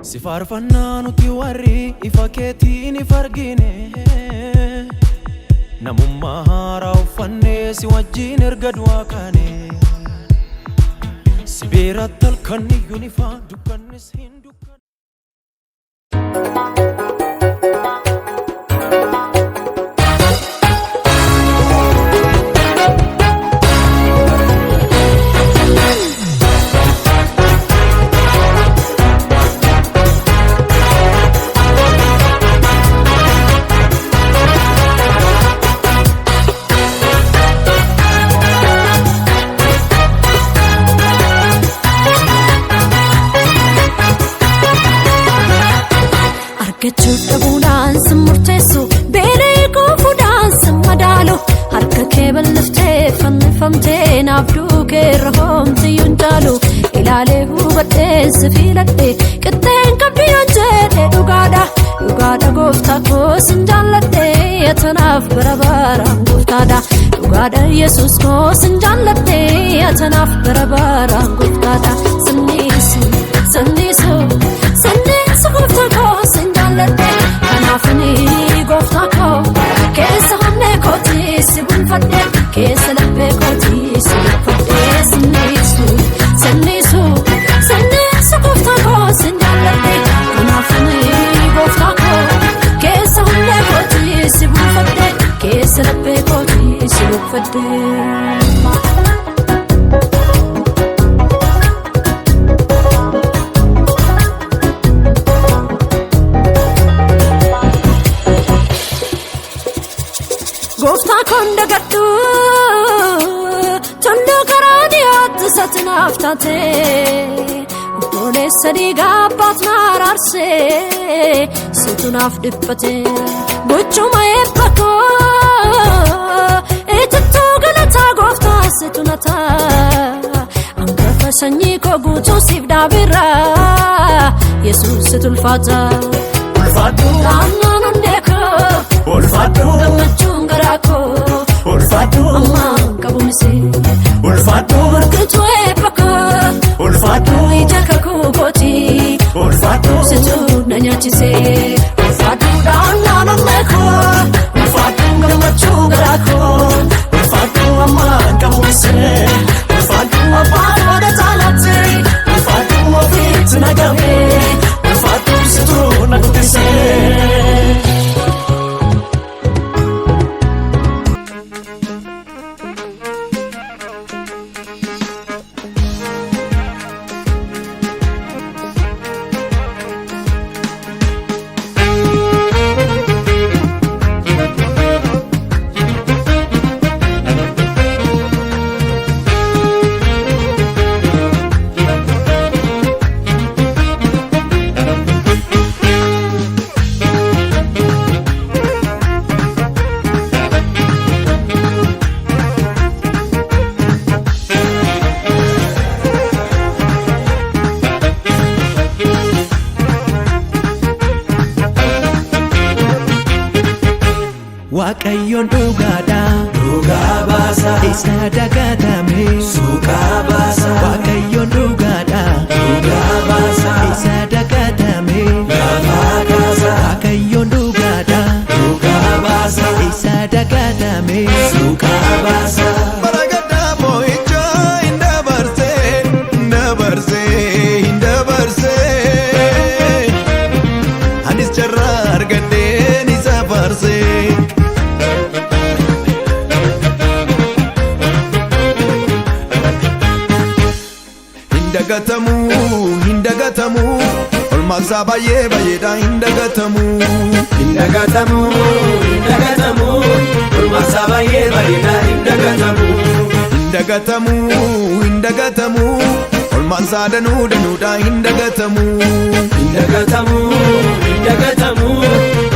Sifarfanna nuti warri ifa keetiin fargine namummaa haaraa uffannee si wajjin erga du'aa kaane si biratti halkan iyyuu ni faa dukkannis hin dukkan. Kechuta bulan semurtesu bere ko fudan semadalu harka kebel lifte famte nabdu ke rahom tiyundalu ilale hubate sefilate keten kabiyan jede ugada gofta ko sinjallate yatanaf barabara goftada ugada yesus ko sinjallate yatanaf barabara goftada sannisu gofta ko Anafni gofta ko kesa hamne koti sibun fadde kesa lappe koti sibun fadde sannisu gofta ko sinjallate anafni gofta ko kesa hamne koti sibun fadde kesa lappe koti sibun fadde. Gofta konda gattu tondo karani at satnaftate dole sadiga pat mararse situnaf dippate gochuma epako etto galata gofta situnata anka fasanyi ko gutu sifda birra yesus situlfata ulfatu amana ndeko ulfatu Garako, Ulfatu, Kabumisi, Ulfatu, Urkutu Epaka, Ulfatu, Itakaku Boti, Ulfatu, Situ Nanyachise, Ulfatu, Dana Meko, Ulfatu, Gamachu Garako, Ulfatu, Kabumisi, Ulfatu, Aparo Talate, Ulfatu, Fit Nagame, Ulfatu, Situ Nagutise. Waaqayyoon dhugaa baasa isa dagatame suuqa baasa Waaqayyoon dhugaa baasa isa dagatame lafa kaasa Waaqayyoon dhugaa baasa isa dagatame suuqa baasa baragada mo'icha indabarse anis jarra argadeen isa barse Hindagatamu olmasa baye da hindagatamu olmasa baye da hindagatamu olmasa danu da hindagatamu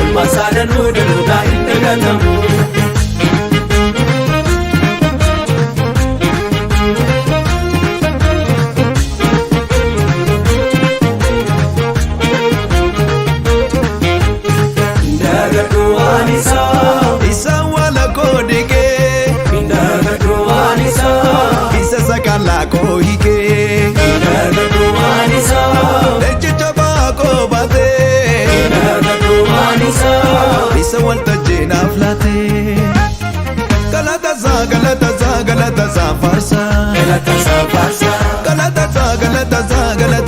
olmasa danu da hindagatamu. Isa wala kodike, indaga duanisa. Isa sakala kohike, indaga duanisa. Leche chaba ko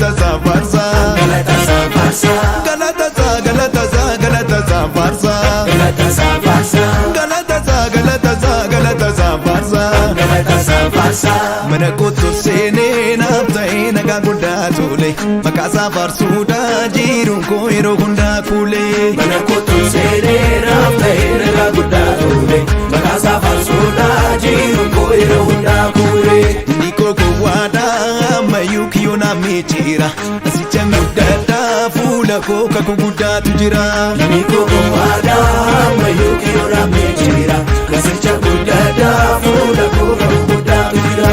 galata safarsa galata safarsa galata sa galata sa galata safarsa galata safarsa galata sa galata sa galata safarsa galata safarsa mana kottu sene naaftae nagaa guddaa tole maqaa safarsuudha jiruun koo yeroo hundaa kuule mana kottu seenee naaftae nagaa guddaa tole maqaa safarsuudha jiruun koo yeroo hundaa kuule Niko gowwaadha ammayyuu kiyyoo na miichira asicha guddaadha fuula koo kakuu guddaatu jira Niko gowwaadha ammayyuu kiyyoo na miichira asicha guddaadha fuula koo kakuu guddaatu jira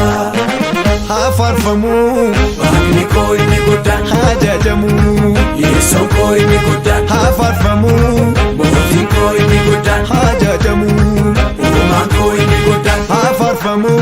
haa faarfamuu Waaqni koo inni guddaan haa jajamuu Yesuun koo inni guddaan haa faarfamuu Mootiin koo inni guddaan haa jajamuu Uumaan koo inni guddaan haa faarfamuu